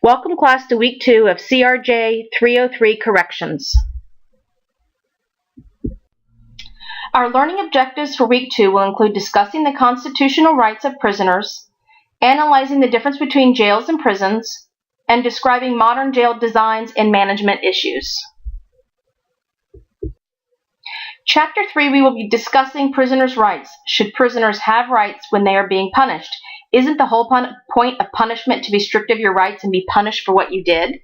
Welcome class to week 2 of CRJ 303 corrections. Our learning objectives for week 2 will include discussing the constitutional rights of prisoners, analyzing the difference between jails and prisons, and describing modern jail designs and management issues. Chapter 3, we will be discussing prisoners' rights. Should prisoners have rights when they are being punished? Isn't the whole point of punishment to be stripped of your rights and be punished for what you did?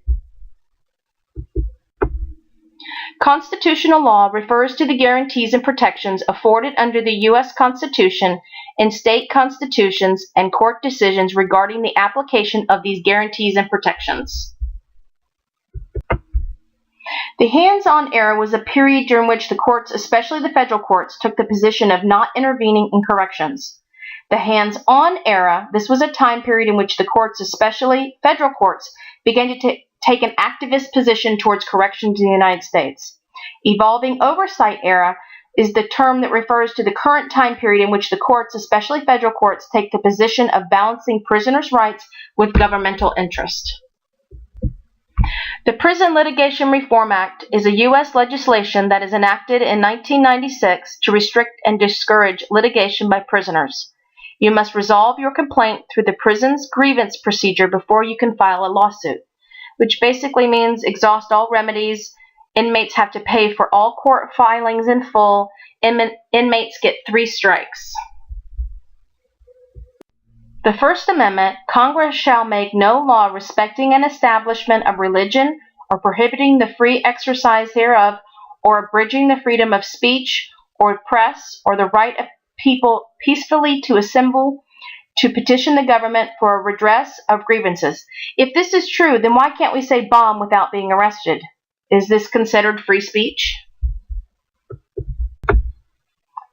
Constitutional law refers to the guarantees and protections afforded under the U.S. Constitution and state constitutions and court decisions regarding the application of these guarantees and protections. The hands-on era was a period during which the courts, especially the federal courts, took the position of not intervening in corrections. The hands-on era, this was a time period in which the courts, especially federal courts, began to take an activist position towards corrections in the United States. Evolving oversight era is the term that refers to the current time period in which the courts, especially federal courts, take the position of balancing prisoners' rights with governmental interest. The Prison Litigation Reform Act is a U.S. legislation that is enacted in 1996 to restrict and discourage litigation by prisoners. You must resolve your complaint through the prison's grievance procedure before you can file a lawsuit, which basically means exhaust all remedies. Inmates have to pay for all court filings in full. Inmates get 3 strikes. The First Amendment, Congress shall make no law respecting an establishment of religion or prohibiting the free exercise thereof or abridging the freedom of speech or press or the right of people peacefully to assemble to petition the government for a redress of grievances. If this is true, then why can't we say bomb without being arrested? Is this considered free speech?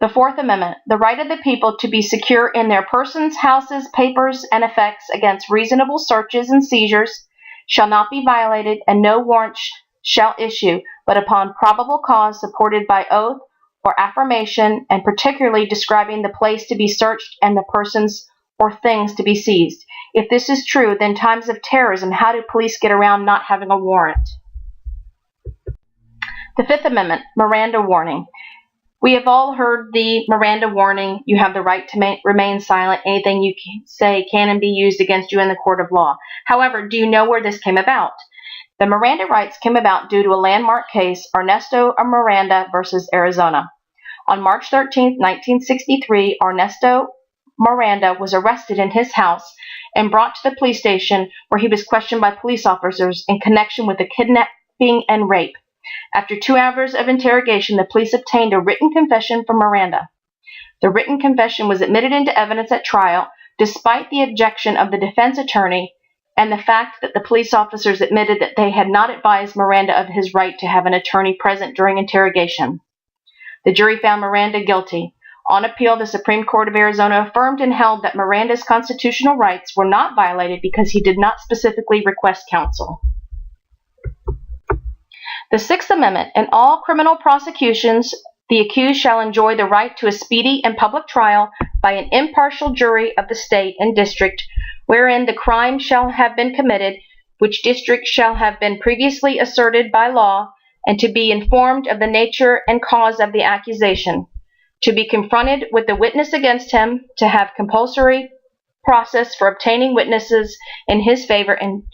The Fourth Amendment, the right of the people to be secure in their persons, houses, papers, and effects against reasonable searches and seizures shall not be violated, and no warrant shall issue, but upon probable cause supported by oath or affirmation, and particularly describing the place to be searched and the persons or things to be seized. If this is true, then times of terrorism, how do police get around not having a warrant? The Fifth Amendment, Miranda warning. We have all heard the Miranda warning. You have the right to remain silent. Anything you say can and be used against you in the court of law. However, do you know where this came about? The Miranda rights came about due to a landmark case, Ernesto Miranda versus Arizona. On March 13, 1963, Ernesto Miranda was arrested in his house and brought to the police station where he was questioned by police officers in connection with the kidnapping and rape. After 2 hours of interrogation, the police obtained a written confession from Miranda. The written confession was admitted into evidence at trial, despite the objection of the defense attorney and the fact that the police officers admitted that they had not advised Miranda of his right to have an attorney present during interrogation. The jury found Miranda guilty. On appeal, the Supreme Court of Arizona affirmed and held that Miranda's constitutional rights were not violated because he did not specifically request counsel. The Sixth Amendment, in all criminal prosecutions, the accused shall enjoy the right to a speedy and public trial by an impartial jury of the state and district wherein the crime shall have been committed, which district shall have been previously asserted by law, and to be informed of the nature and cause of the accusation, to be confronted with the witness against him, to have compulsory process for obtaining witnesses in his favor, and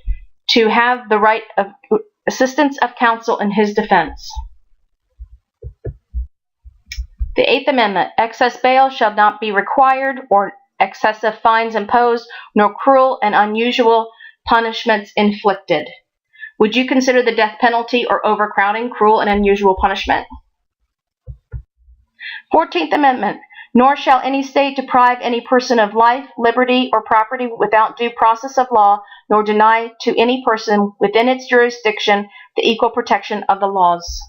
to have the right of assistance of counsel in his defense. The Eighth Amendment, excess bail shall not be required or excessive fines imposed, nor cruel and unusual punishments inflicted. Would you consider the death penalty or overcrowding cruel and unusual punishment? 14th Amendment, nor shall any state deprive any person of life, liberty, or property without due process of law, nor deny to any person within its jurisdiction the equal protection of the laws.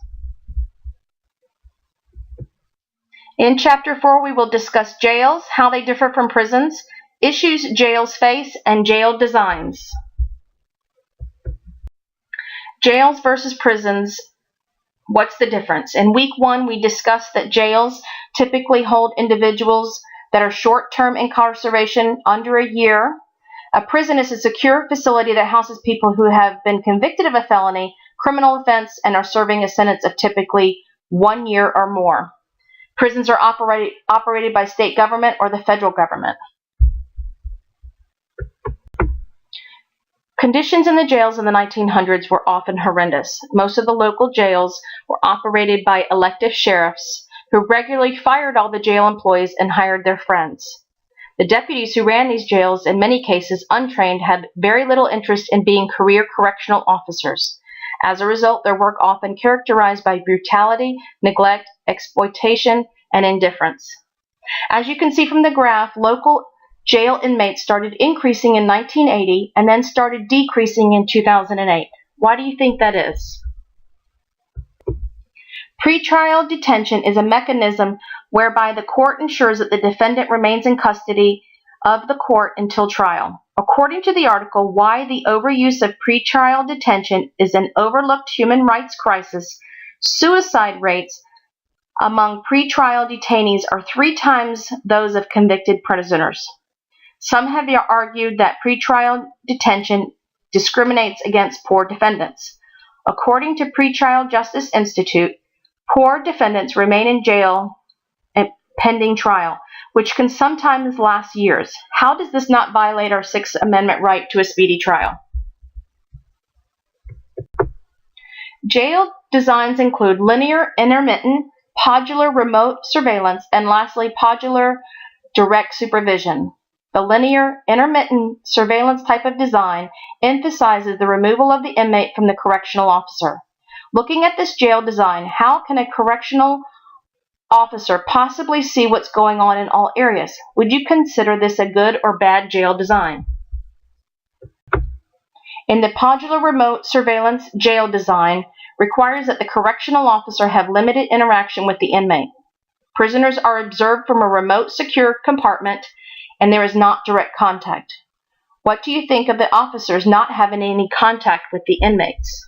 In Chapter 4, we will discuss jails, how they differ from prisons, issues jails face, and jail designs. Jails versus prisons. What's the difference? In week 1, we discussed that jails typically hold individuals that are short-term incarceration under a year A prison is a secure facility that houses people who have been convicted of a felony, criminal offense, and are serving a sentence of typically 1 year or more. Prisons are operated by state government or the federal government. Conditions in the jails in the 1900s were often horrendous. Most of the local jails were operated by elective sheriffs who regularly fired all the jail employees and hired their friends. The deputies who ran these jails, in many cases untrained, had very little interest in being career correctional officers. As a result, their work often characterized by brutality, neglect, exploitation, and indifference. As you can see from the graph, local jail inmates started increasing in 1980 and then started decreasing in 2008. Why do you think that is? Pretrial detention is a mechanism whereby the court ensures that the defendant remains in custody of the court until trial. According to the article, Why the Overuse of Pretrial Detention is an Overlooked Human Rights Crisis, suicide rates among pretrial detainees are 3 times those of convicted prisoners. Some have argued that pretrial detention discriminates against poor defendants. According to Pretrial Justice Institute, poor defendants remain in jail pending trial, which can sometimes last years. How does this not violate our Sixth Amendment right to a speedy trial? Jail designs include linear, intermittent, podular remote surveillance, and lastly, podular direct supervision. The linear, intermittent surveillance type of design emphasizes the removal of the inmate from the correctional officer. Looking at this jail design, how can a correctional officer possibly see what's going on in all areas? Would you consider this a good or bad jail design? In the podular remote surveillance jail design requires that the correctional officer have limited interaction with the inmate. Prisoners are observed from a remote secure compartment and there is not direct contact. What do you think of the officers not having any contact with the inmates?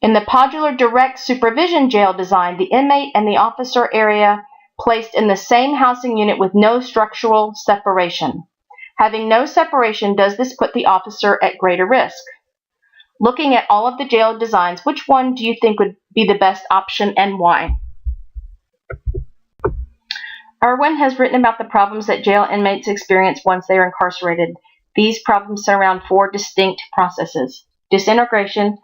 In the podular direct supervision jail design, the inmate and the officer area placed in the same housing unit with no structural separation. Having no separation, does this put the officer at greater risk? Looking at all of the jail designs, which one do you think would be the best option and why? Irwin has written about the problems that jail inmates experience once they are incarcerated. These problems surround 4 distinct processes. Disintegration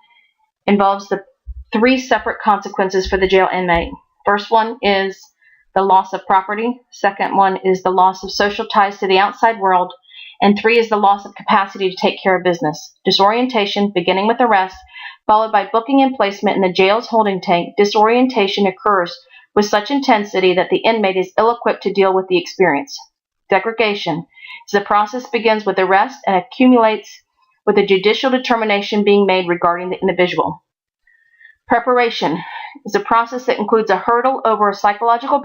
involves the 3 separate consequences for the jail inmate. First one is the loss of property. Second one is the loss of social ties to the outside world. And 3 is the loss of capacity to take care of business. Disorientation, beginning with arrest, followed by booking and placement in the jail's holding tank. Disorientation occurs with such intensity that the inmate is ill-equipped to deal with the experience. Degradation is the process begins with arrest and accumulates with a judicial determination being made regarding the individual. Preparation is a process that includes a hurdle over a psychological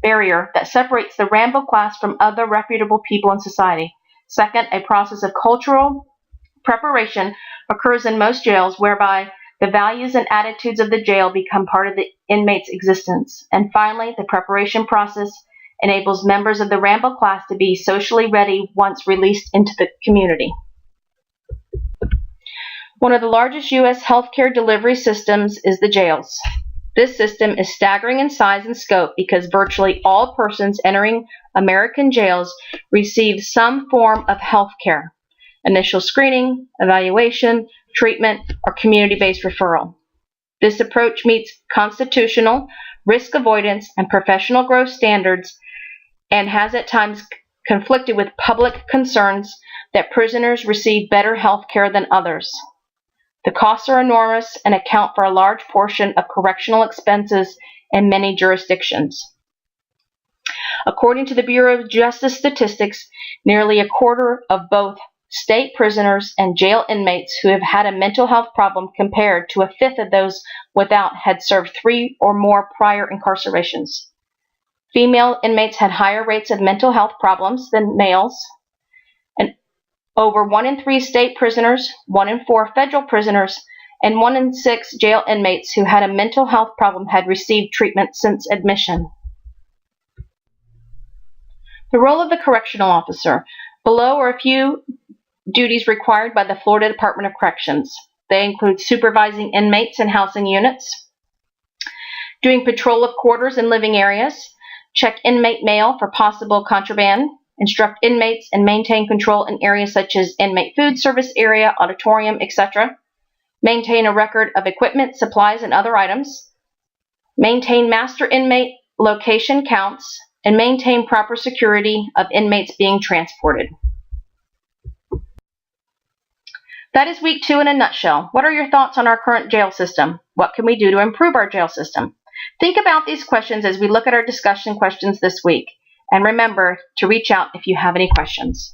barrier that separates the Rambo class from other reputable people in society. Second, a process of cultural preparation occurs in most jails whereby the values and attitudes of the jail become part of the inmate's existence. And finally, the preparation process enables members of the Rambo class to be socially ready once released into the community. One of the largest U.S. healthcare delivery systems is the jails. This system is staggering in size and scope because virtually all persons entering American jails receive some form of health care, initial screening, evaluation, treatment, or community-based referral. This approach meets constitutional, risk avoidance, and professional growth standards and has at times conflicted with public concerns that prisoners receive better health care than others. The costs are enormous and account for a large portion of correctional expenses in many jurisdictions. According to the Bureau of Justice Statistics, nearly a quarter of both state prisoners and jail inmates who have had a mental health problem compared to a fifth of those without had served 3 or more prior incarcerations. Female inmates had higher rates of mental health problems than males. And over 1 in 3 state prisoners, 1 in 4 federal prisoners, and 1 in 6 jail inmates who had a mental health problem had received treatment since admission. The role of the correctional officer. Below are a few duties required by the Florida Department of Corrections. They include supervising inmates in housing units, doing patrol of quarters and living areas, check inmate mail for possible contraband, instruct inmates and maintain control in areas such as inmate food service area, auditorium, etc., maintain a record of equipment, supplies, and other items, maintain master inmate location counts, and maintain proper security of inmates being transported. That is week 2 in a nutshell. What are your thoughts on our current jail system? What can we do to improve our jail system? Think about these questions as we look at our discussion questions this week. And remember to reach out if you have any questions.